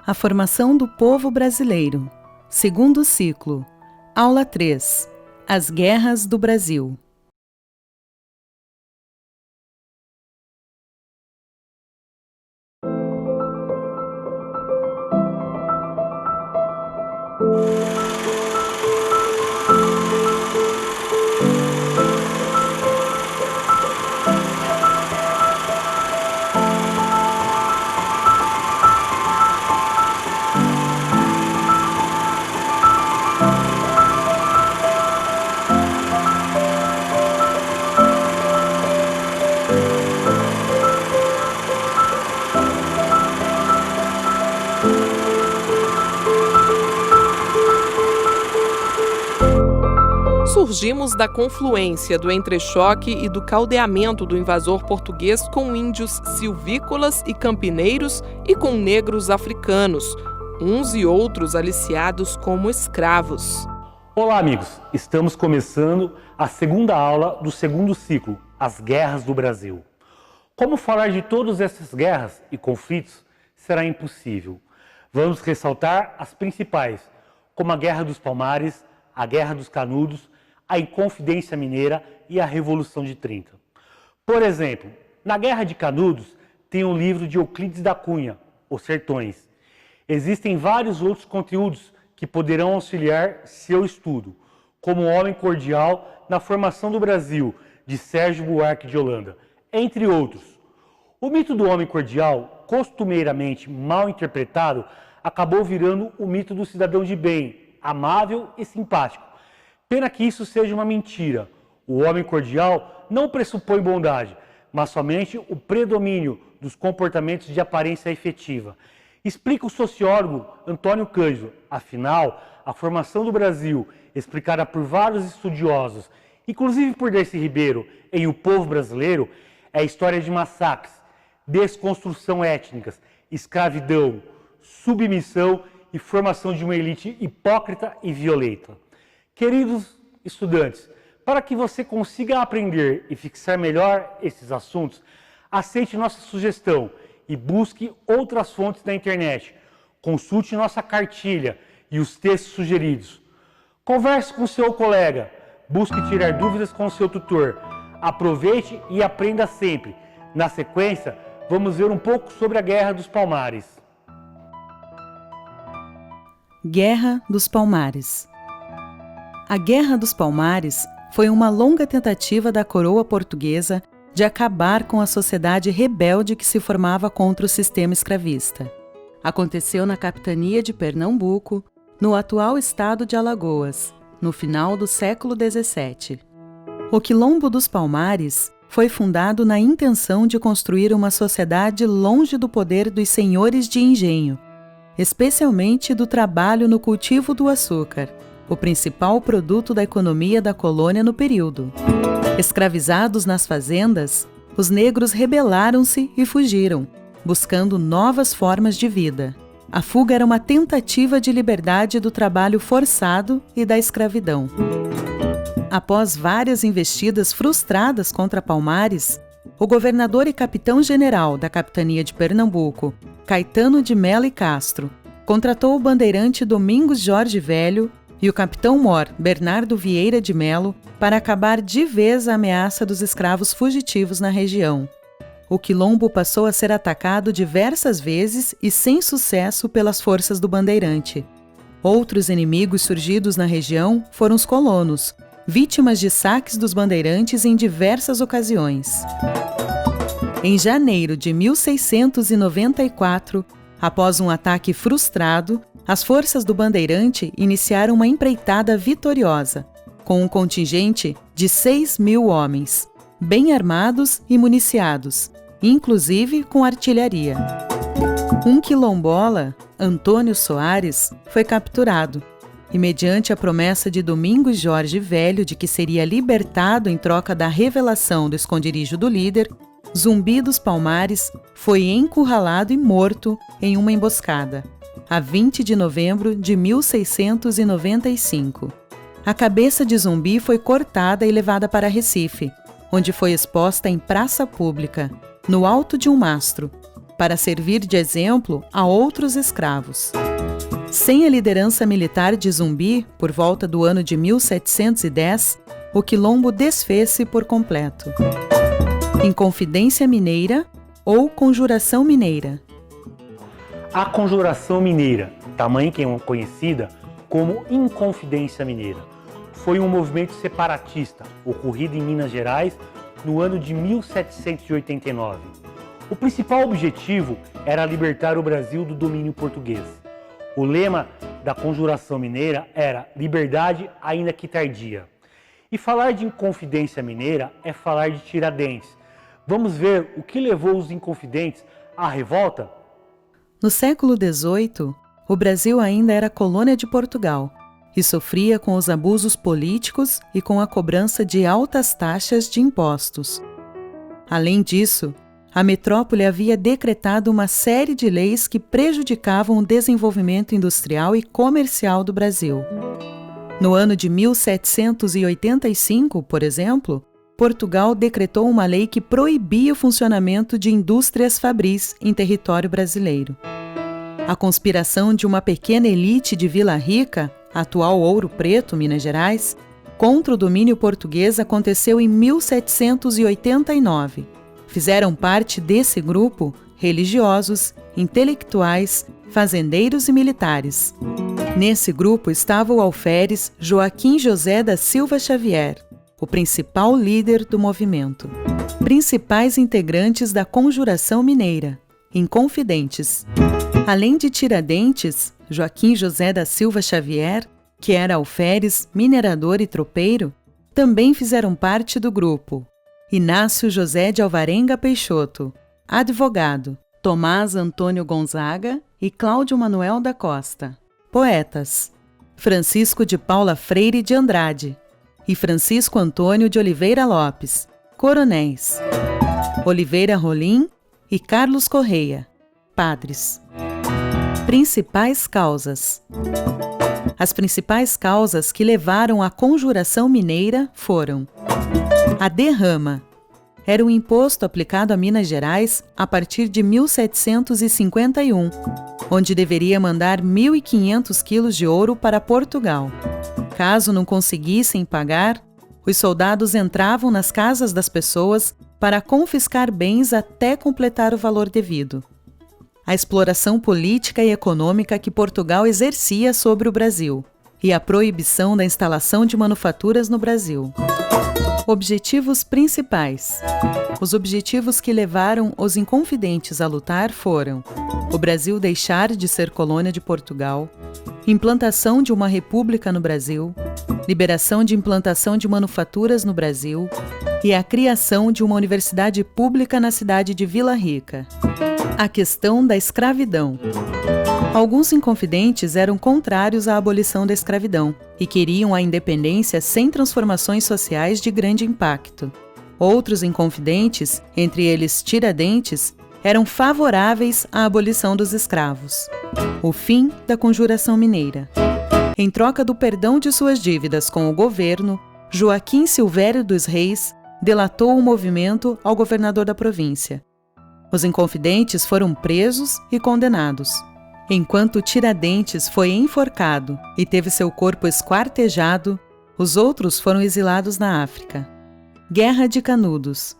A formação do povo brasileiro. Segundo ciclo. Aula 3. As guerras do Brasil. Surgimos da confluência do entrechoque e do caldeamento do invasor português com índios silvícolas e campineiros e com negros africanos, uns e outros aliciados como escravos. Olá, amigos! Estamos começando a segunda aula do segundo ciclo, As Guerras do Brasil. Como falar de todas essas guerras e conflitos será impossível. Vamos ressaltar as principais, como a Guerra dos Palmares, a Guerra dos Canudos, a Inconfidência Mineira e a Revolução de 30. Por exemplo, na Guerra de Canudos tem um livro de Euclides da Cunha, Os Sertões. Existem vários outros conteúdos que poderão auxiliar seu estudo, como O Homem Cordial na Formação do Brasil, de Sérgio Buarque de Holanda, entre outros. O mito do homem cordial, costumeiramente mal interpretado, acabou virando o mito do cidadão de bem, amável e simpático. Pena que isso seja uma mentira. O homem cordial não pressupõe bondade, mas somente o predomínio dos comportamentos de aparência efetiva. Explica o sociólogo Antônio Cândido. Afinal, a formação do Brasil, explicada por vários estudiosos, inclusive por Darcy Ribeiro, em O Povo Brasileiro, é a história de massacres, desconstrução étnicas, escravidão, submissão e formação de uma elite hipócrita e violenta. Queridos estudantes, para que você consiga aprender e fixar melhor esses assuntos, aceite nossa sugestão e busque outras fontes na internet. Consulte nossa cartilha e os textos sugeridos. Converse com seu colega, busque tirar dúvidas com seu tutor. Aproveite e aprenda sempre. Na sequência, vamos ver um pouco sobre a Guerra dos Palmares. Guerra dos Palmares. A Guerra dos Palmares foi uma longa tentativa da coroa portuguesa de acabar com a sociedade rebelde que se formava contra o sistema escravista. Aconteceu na capitania de Pernambuco, no atual estado de Alagoas, no final do século XVII. O Quilombo dos Palmares foi fundado na intenção de construir uma sociedade longe do poder dos senhores de engenho, especialmente do trabalho no cultivo do açúcar, o principal produto da economia da colônia no período. Escravizados nas fazendas, os negros rebelaram-se e fugiram, buscando novas formas de vida. A fuga era uma tentativa de liberdade do trabalho forçado e da escravidão. Após várias investidas frustradas contra Palmares, o governador e capitão-general da capitania de Pernambuco, Caetano de Melo e Castro, contratou o bandeirante Domingos Jorge Velho e o capitão-mor Bernardo Vieira de Melo para acabar de vez a ameaça dos escravos fugitivos na região. O quilombo passou a ser atacado diversas vezes e sem sucesso pelas forças do bandeirante. Outros inimigos surgidos na região foram os colonos, vítimas de saques dos bandeirantes em diversas ocasiões. Em janeiro de 1694, após um ataque frustrado, as forças do bandeirante iniciaram uma empreitada vitoriosa, com um contingente de 6.000 homens, bem armados e municiados, inclusive com artilharia. Um quilombola, Antônio Soares, foi capturado e, mediante a promessa de Domingos Jorge Velho de que seria libertado em troca da revelação do esconderijo do líder, Zumbi dos Palmares foi encurralado e morto em uma emboscada, a 20 de novembro de 1695. A cabeça de Zumbi foi cortada e levada para Recife, onde foi exposta em praça pública, no alto de um mastro, para servir de exemplo a outros escravos. Sem a liderança militar de Zumbi, por volta do ano de 1710, o quilombo desfez-se por completo. Inconfidência Mineira ou Conjuração Mineira. A Conjuração Mineira, também conhecida como Inconfidência Mineira, foi um movimento separatista ocorrido em Minas Gerais no ano de 1789. O principal objetivo era libertar o Brasil do domínio português. O lema da Conjuração Mineira era liberdade ainda que tardia. E falar de Inconfidência Mineira é falar de Tiradentes. Vamos ver o que levou os inconfidentes à revolta? No século XVIII, o Brasil ainda era colônia de Portugal e sofria com os abusos políticos e com a cobrança de altas taxas de impostos. Além disso, a metrópole havia decretado uma série de leis que prejudicavam o desenvolvimento industrial e comercial do Brasil. No ano de 1785, por exemplo, Portugal decretou uma lei que proibia o funcionamento de indústrias fabris em território brasileiro. A conspiração de uma pequena elite de Vila Rica, atual Ouro Preto, Minas Gerais, contra o domínio português aconteceu em 1789. Fizeram parte desse grupo religiosos, intelectuais, fazendeiros e militares. Nesse grupo estava o alferes Joaquim José da Silva Xavier, o principal líder do movimento. Principais integrantes da Conjuração Mineira, inconfidentes. Além de Tiradentes, Joaquim José da Silva Xavier, que era alferes, minerador e tropeiro, também fizeram parte do grupo. Inácio José de Alvarenga Peixoto, advogado, Tomás Antônio Gonzaga e Cláudio Manuel da Costa, poetas, Francisco de Paula Freire de Andrade e Francisco Antônio de Oliveira Lopes, coronéis, Oliveira Rolim e Carlos Correia, padres. Principais causas. As principais causas que levaram à Conjuração Mineira foram: a derrama. Era um imposto aplicado a Minas Gerais a partir de 1751, onde deveria mandar 1.500 quilos de ouro para Portugal. Caso não conseguissem pagar, os soldados entravam nas casas das pessoas para confiscar bens até completar o valor devido. A exploração política e econômica que Portugal exercia sobre o Brasil e a proibição da instalação de manufaturas no Brasil. Objetivos principais. Os objetivos que levaram os inconfidentes a lutar foram: o Brasil deixar de ser colônia de Portugal, implantação de uma república no Brasil, liberação de implantação de manufaturas no Brasil e a criação de uma universidade pública na cidade de Vila Rica. A questão da escravidão. Alguns inconfidentes eram contrários à abolição da escravidão e queriam a independência sem transformações sociais de grande impacto. Outros inconfidentes, entre eles Tiradentes, eram favoráveis à abolição dos escravos. O fim da Conjuração Mineira. Em troca do perdão de suas dívidas com o governo, Joaquim Silvério dos Reis delatou o movimento ao governador da província. Os inconfidentes foram presos e condenados, enquanto Tiradentes foi enforcado e teve seu corpo esquartejado. Os outros foram exilados na África. Guerra de Canudos.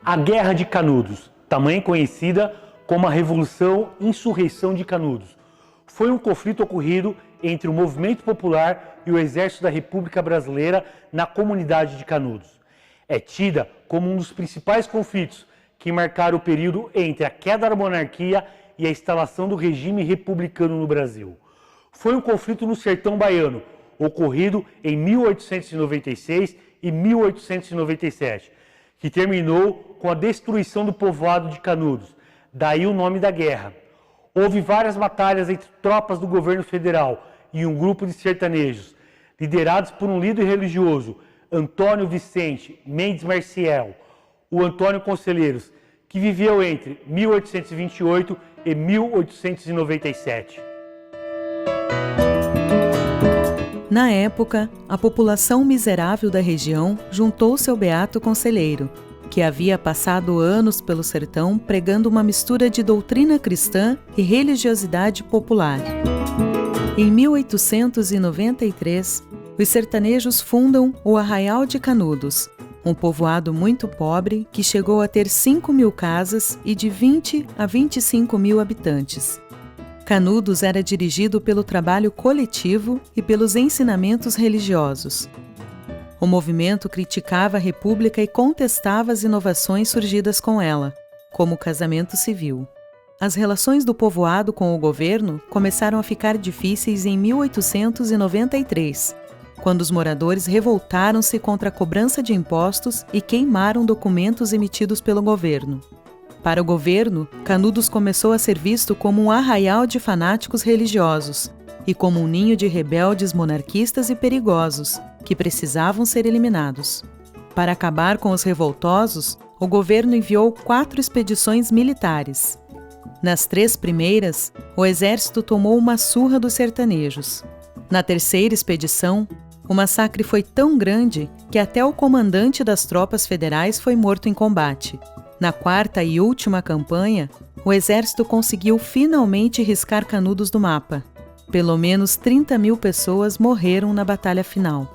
A Guerra de Canudos, também conhecida como a Revolução-Insurreição de Canudos, foi um conflito ocorrido entre o movimento popular e o Exército da República Brasileira na comunidade de Canudos. É tida como um dos principais conflitos que marcaram o período entre a queda da monarquia e a instalação do regime republicano no Brasil. Foi um conflito no sertão baiano, ocorrido em 1896 e 1897, que terminou com a destruição do povoado de Canudos, daí o nome da guerra. Houve várias batalhas entre tropas do governo federal e um grupo de sertanejos, liderados por um líder religioso, Antônio Vicente Mendes Marcial, o Antônio Conselheiros, que viveu entre 1828 e 1897. Na época, a população miserável da região juntou-se ao Beato Conselheiro, que havia passado anos pelo sertão pregando uma mistura de doutrina cristã e religiosidade popular. Em 1893, os sertanejos fundam o Arraial de Canudos, um povoado muito pobre que chegou a ter 5.000 casas e de 20 a 25 mil habitantes. Canudos era dirigido pelo trabalho coletivo e pelos ensinamentos religiosos. O movimento criticava a República e contestava as inovações surgidas com ela, como o casamento civil. As relações do povoado com o governo começaram a ficar difíceis em 1893, quando os moradores revoltaram-se contra a cobrança de impostos e queimaram documentos emitidos pelo governo. Para o governo, Canudos começou a ser visto como um arraial de fanáticos religiosos e como um ninho de rebeldes monarquistas e perigosos, que precisavam ser eliminados. Para acabar com os revoltosos, o governo enviou 4 expedições militares. Nas 3 primeiras, o exército tomou uma surra dos sertanejos. Na terceira expedição, o massacre foi tão grande que até o comandante das tropas federais foi morto em combate. Na 4ª e última campanha, o exército conseguiu finalmente riscar Canudos do mapa. Pelo menos 30.000 pessoas morreram na batalha final.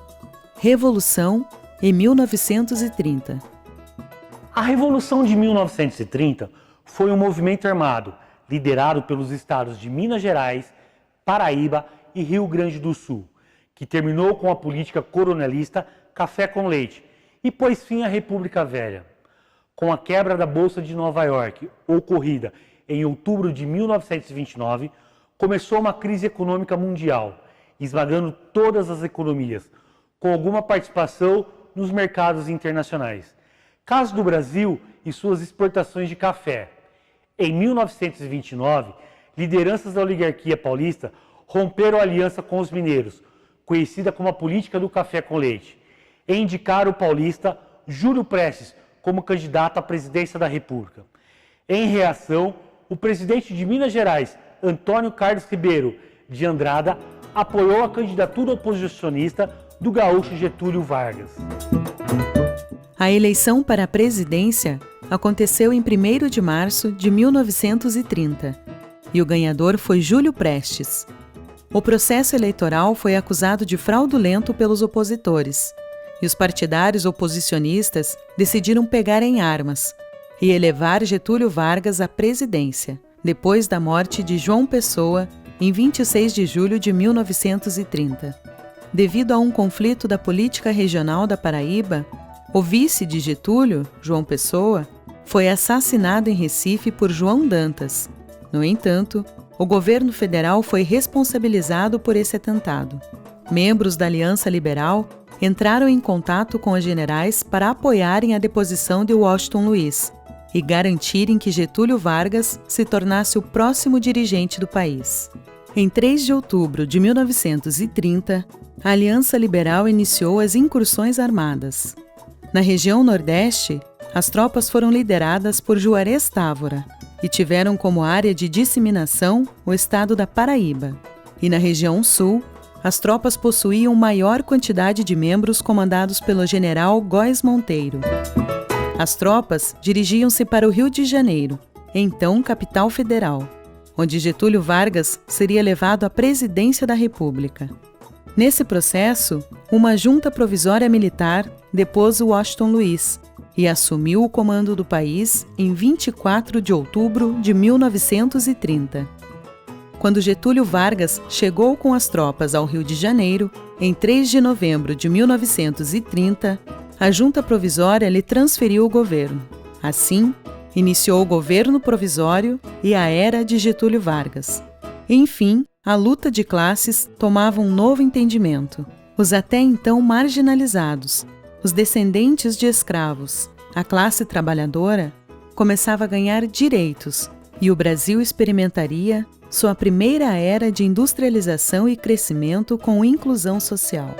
Revolução em 1930. A Revolução de 1930 foi um movimento armado liderado pelos estados de Minas Gerais, Paraíba e Rio Grande do Sul, que terminou com a política coronelista Café com Leite e pôs fim à República Velha. Com a quebra da Bolsa de Nova York, ocorrida em outubro de 1929, começou uma crise econômica mundial, esmagando todas as economias, com alguma participação nos mercados internacionais. Caso do Brasil e suas exportações de café. Em 1929, lideranças da oligarquia paulista romperam a aliança com os mineiros, conhecida como a política do café com leite, e indicaram o paulista Júlio Prestes como candidato à presidência da República. Em reação, o presidente de Minas Gerais, Antônio Carlos Ribeiro de Andrada, apoiou a candidatura oposicionista do gaúcho Getúlio Vargas. A eleição para a presidência aconteceu em 1º de março de 1930 e o ganhador foi Júlio Prestes. O processo eleitoral foi acusado de fraudulento pelos opositores e os partidários oposicionistas decidiram pegar em armas e elevar Getúlio Vargas à presidência, depois da morte de João Pessoa em 26 de julho de 1930. Devido a um conflito da política regional da Paraíba, o vice de Getúlio, João Pessoa, foi assassinado em Recife por João Dantas. No entanto, o governo federal foi responsabilizado por esse atentado. Membros da Aliança Liberal entraram em contato com os generais para apoiarem a deposição de Washington Luiz e garantirem que Getúlio Vargas se tornasse o próximo dirigente do país. Em 3 de outubro de 1930, a Aliança Liberal iniciou as incursões armadas. Na região Nordeste, as tropas foram lideradas por Juarez Távora e tiveram como área de disseminação o estado da Paraíba. E na região Sul, as tropas possuíam maior quantidade de membros comandados pelo general Góes Monteiro. As tropas dirigiam-se para o Rio de Janeiro, então capital federal, onde Getúlio Vargas seria levado à presidência da República. Nesse processo, uma junta provisória militar depôs o Washington Luiz e assumiu o comando do país em 24 de outubro de 1930. Quando Getúlio Vargas chegou com as tropas ao Rio de Janeiro, em 3 de novembro de 1930, a junta provisória lhe transferiu o governo. Assim, iniciou o governo provisório e a era de Getúlio Vargas. Enfim, a luta de classes tomava um novo entendimento. Os até então marginalizados, os descendentes de escravos, a classe trabalhadora, começava a ganhar direitos e o Brasil experimentaria sua primeira era de industrialização e crescimento com inclusão social.